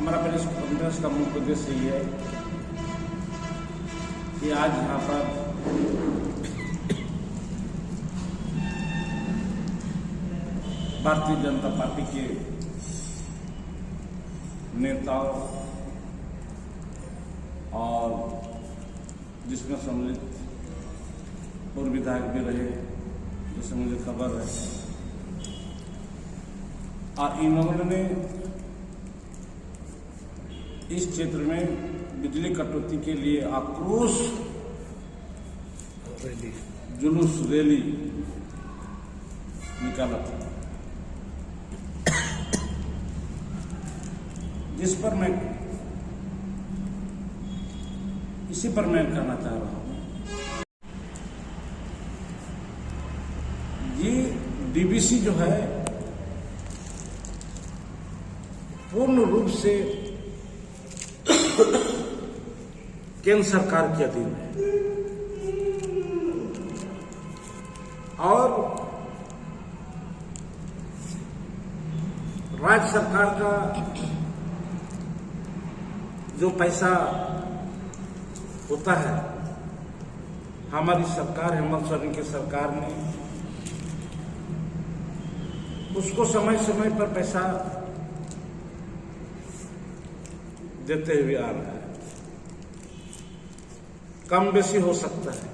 हमारा press conference का मुख्य उद्देश्य ये है कि आज यहाँ पर भारतीय जनता पार्टी के नेताओं और जिसमें सम्मिलित पूर्व विधायक भी रहे, जिससे मुझे खबर है, और इन्होंने इस क्षेत्र में बिजली कटौती के लिए आक्रोश जुलूस रैली निकाला था, इसी पर मैं कहना चाह रहा हूं। ये डीवीसी जो है पूर्ण रूप से केंद्र सरकार के अधीन है और राज्य सरकार का जो पैसा होता है, हमारी सरकार, हेमंत सोरेन की सरकार ने उसको समय समय पर पैसा देते हुए आ रहा है। कम बेसी हो सकता है,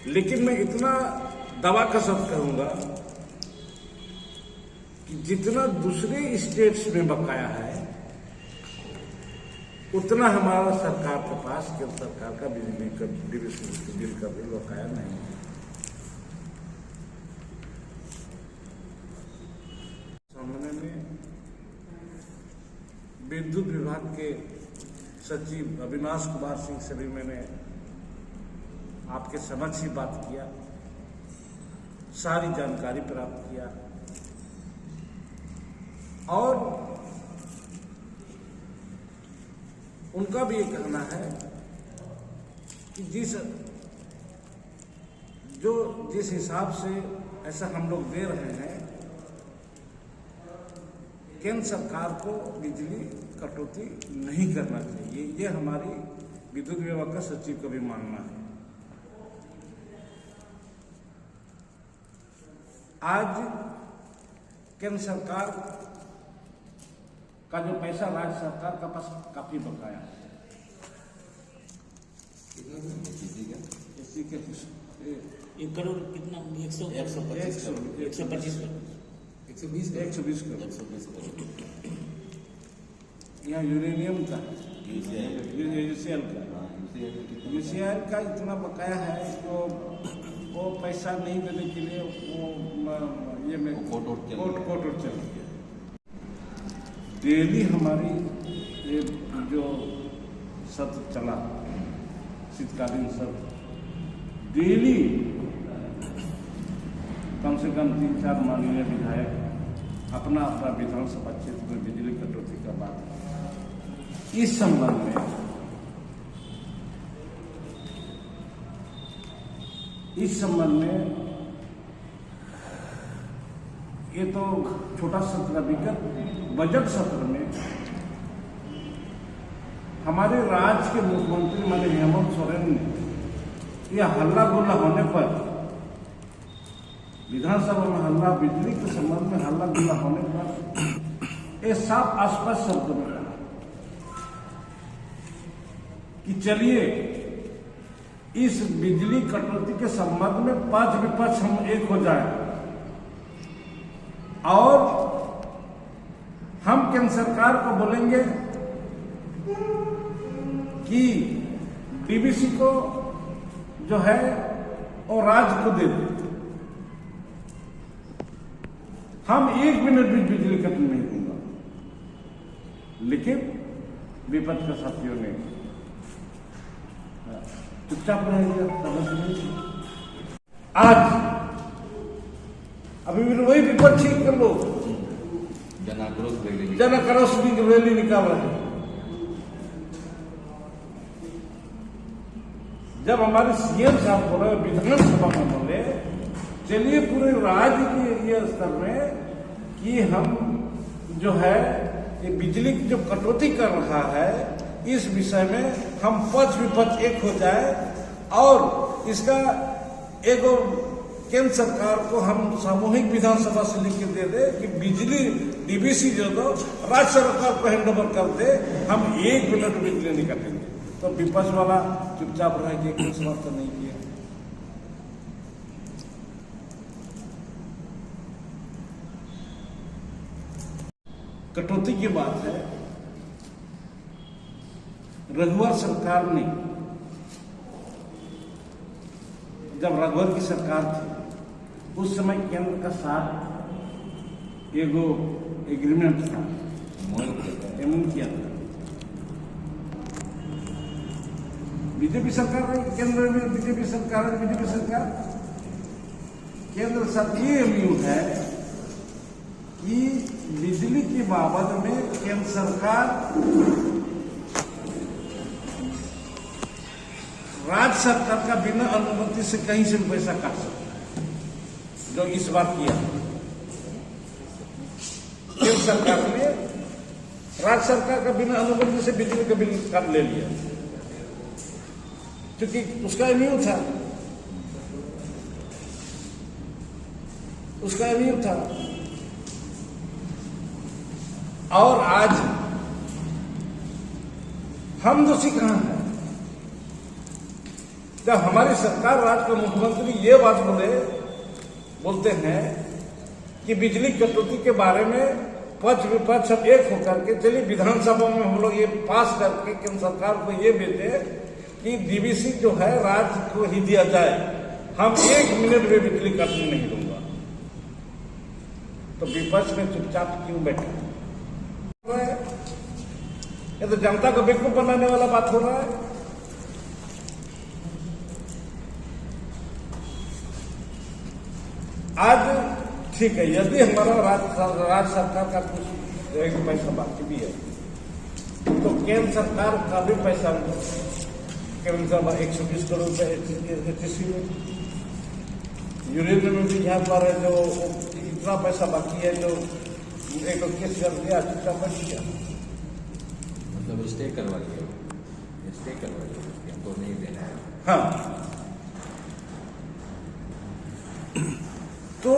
लेकिन मैं इतना दवा के साथ कहूंगा कि जितना दूसरे स्टेट्स में बकाया है, उतना हमारा सरकार के पास, केंद्र सरकार का बिजली का बिल का बिल बकाया नहीं है। सामने में विद्युत विभाग के सचिव अविनाश कुमार सिंह से भी मैंने आपके समक्ष ही बात किया, सारी जानकारी प्राप्त किया और उनका भी ये कहना है कि जिस हिसाब से ऐसा हम लोग दे रहे हैं, केंद्र सरकार को बिजली कटौती नहीं करना चाहिए। ये हमारी विद्युत विभाग का सचिव का भी मानना है। आज केंद्र सरकार का जो पैसा राज्य सरकार का पास काफी बकाया है। एसी के 1 करोड़ कितना? 120 करोड़ यहाँ यूरेनियम का, यूसीएल का इतना बकाया है, तो वो पैसा नहीं देने के लिए ये में कोर्ट चल गया। डेली हमारी ये जो सत्र चला, शीतकालीन सत्र, डेली कम से कम 3-4 माननीय विधायक अपना विधानसभा क्षेत्र में बिजली कटौती का बात। इस संबंध में ये तो छोटा सत्र, विगत बजट सत्र में हमारे राज्य के मुख्यमंत्री माननीय हेमंत सोरेन ने यह हल्ला गुल्ला होने पर, विधानसभा में हल्ला, बिजली के संबंध में हल्ला गुल्ला होने पर ये साफ स्पष्ट शब्द में कहा कि चलिए इस बिजली कटौती के संबंध में पक्ष विपक्ष हम एक हो जाए और हम केंद्र सरकार को बोलेंगे कि डीवीसी को जो है वो राज्य को दे दे। हम 1 मिनट भी बिजली कट नहीं दूंगा, लेकिन विपक्ष के साथियों ने चुपचाप रहेगा। आज अभी भी वही विपक्ष ही कर लो, जन आक्रोश रैली निकाल रहे हैं। जब हमारे सीएम साहब बोले, विधानसभा में बोले, चलिए पूरे राज्य के ये स्तर में कि हम जो है ये बिजली की जो कटौती कर रहा है, इस विषय में हम पक्ष विपक्ष एक हो जाए और इसका एक केंद्र सरकार को हम सामूहिक विधानसभा से लिख के दे दे कि बिजली डीवीसी जो दो राज्य सरकार को हैंडओवर कर दे, हम 1 मिनट बिजली नहीं काटेंगे। तो विपक्ष वाला चुपचाप रह के कोई समर्थन नहीं किया। कटौती की बात है, रघुवर सरकार ने, जब रघुवर की सरकार थी उस समय केंद्र का साथ एगो एग्रीमेंट था, एमओयू किया था। बीजेपी सरकार रही केंद्र में, बीजेपी सरकार केंद्र साथ ये एमओयू है कि बिजली की बाबत में केंद्र सरकार राज्य सरकार का बिना अनुमति से कहीं से भी पैसा काट सकता है, जो इस बार किया केंद्र सरकार ने। राज्य सरकार का बिना अनुमति से बिजली का बिल काट ले लिया, क्योंकि उसका एमओयू था, और आज हम दोषी कहां हैं? जब हमारी सरकार, राज्य के मुख्यमंत्री ये बात बोलते हैं कि बिजली कटौती के बारे में पक्ष विपक्ष सब एक होकर के, चलिए विधानसभा में हम लोग ये पास करके केंद्र सरकार को ये भेजे कि डीवीसी जो है राज्य को ही दिया जाए, हम 1 मिनट में बिजली काटने नहीं दूंगा। तो विपक्ष में चुपचाप क्यों बैठे? ये तो जनता को बेवकूफ बनाने वाला बात हो रहा है। आज ठीक है, यदि हमारा राज्य सरकार का कुछ एक पैसा बाकी भी है तो केंद्र सरकार का भी पैसा, केंद्र सरकार 120 करोड़ रुपए एचटीसी में, यूरेनियम में भी यहाँ पर जो इतना पैसा बाकी है, जो एक केस कर दिया, चुपचाप बच गया, मतलब स्टे करवा लिया, हमको नहीं देना है। हाँ, तो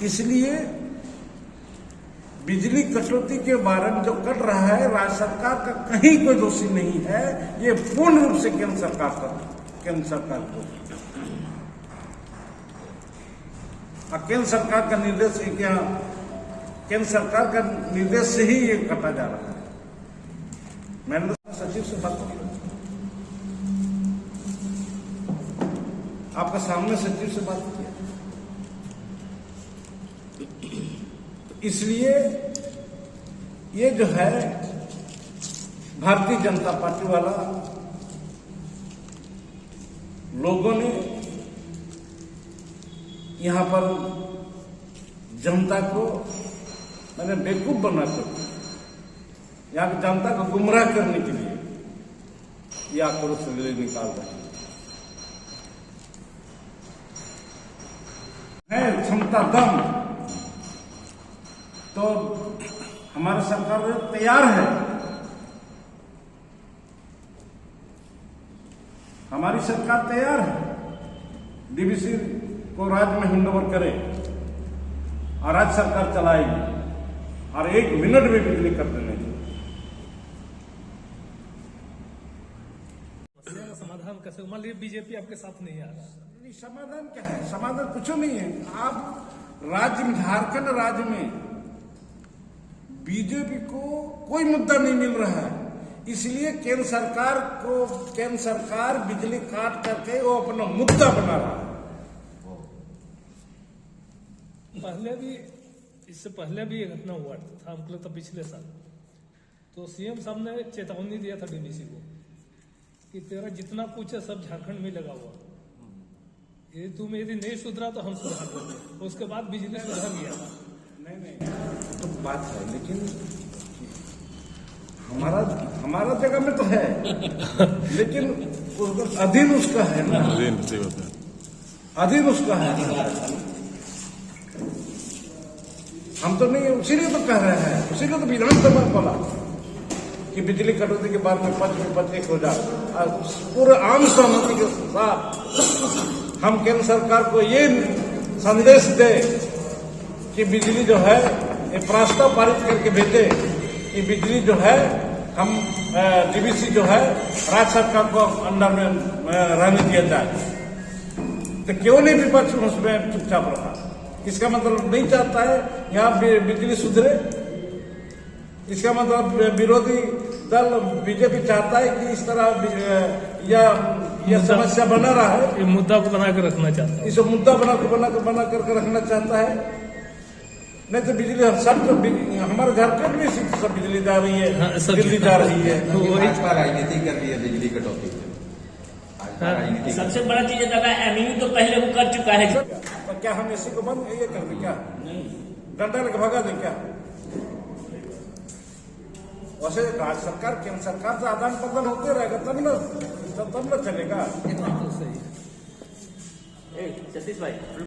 इसलिए बिजली कटौती के बारे में जो कट रहा है, राज्य सरकार का कहीं कोई दोषी नहीं है, ये पूर्ण रूप से केंद्र सरकार को, केंद्र सरकार का निर्देश है, क्या केंद्र सरकार का निर्देश से ही ये कटा जा रहा है। मैंने तो सचिव से बात की, आपका सामने सचिव से बात किया। इसलिए ये जो है भारतीय जनता पार्टी वाला लोगों ने यहां पर जनता को मैंने बेवकूफ बना कर, यहां की जनता को गुमराह करने के लिए ये आक्रोश रैली निकाल रहे हैं। क्षमता दम तो हमारी सरकार तैयार है, हमारी सरकार तैयार है डीवीसी को राज्य में हैंडओवर करे और राज्य सरकार चलाएगी और 1 मिनट में बिजली कर देने की। समाधान कैसे? मान लीजिए बीजेपी आपके साथ नहीं आ रहा, समाधान क्या है? समाधान कुछ नहीं है। आप राज्य में, झारखंड राज्य में बीजेपी को कोई मुद्दा नहीं मिल रहा है, इसलिए केंद्र सरकार बिजली काट करके वो अपना मुद्दा बना रहा है। पहले भी, इससे पहले भी ये घटना हुआ था, हमको लगता पिछले साल, तो सीएम साहब ने चेतावनी दिया था डीवीसी को कि तेरा जितना कुछ है सब झारखंड में लगा हुआ, ये तुम यदि नहीं सुधरा तो हम सुधार देंगे। उसके बाद बिजली सुधर गया था। नहीं तो बात है, लेकिन हमारा जगह में तो है लेकिन अधीन उसका है ना, अधीन उसका है। हम तो नहीं, उसीलिए तो कह रहे हैं, उसीलिए तो विधानसभा बोला कि बिजली कटौती के बाद में पक्ष विपक्ष एक हो जाए और पूरे आम सहमति के साथ हम केंद्र सरकार को ये संदेश दे कि बिजली जो है ये प्रस्ताव पारित करके भेजे कि बिजली जो है हम डीवीसी जो है राज्य सरकार को अंडर में रहने दिया जाए। तो क्यों नहीं विपक्ष उसमें चुपचाप रहा? इसका मतलब नहीं चाहता है यहाँ बिजली सुधरे। इसका मतलब विरोधी दल बीजेपी चाहता है कि इस तरह यह समस्या बना रहा है, ये मुद्दा को बना कर रखना चाहता है, इसे मुद्दा बना करके रखना चाहता है। नहीं तो बिजली सब हमारे झारखंड में सब बिजली जा रही है, हाँ, सब दिल्ली जा रही है। भाजपा राजनीति कर रही है बिजली कटौती से। भाजपा राजनीति कर सबसे बड़ा चीज दादा एमयू तो पहले वो कर चुका है। तो क्या हम इसी को बंद ये कर दें क्या? नहीं, डंडा लेके भगा दें क्या? वैसे राज्य सरकार केंद्र सरकार से आदान प्रदान होते रहेगा तब न चलेगा। तो सही है। सतीश भाई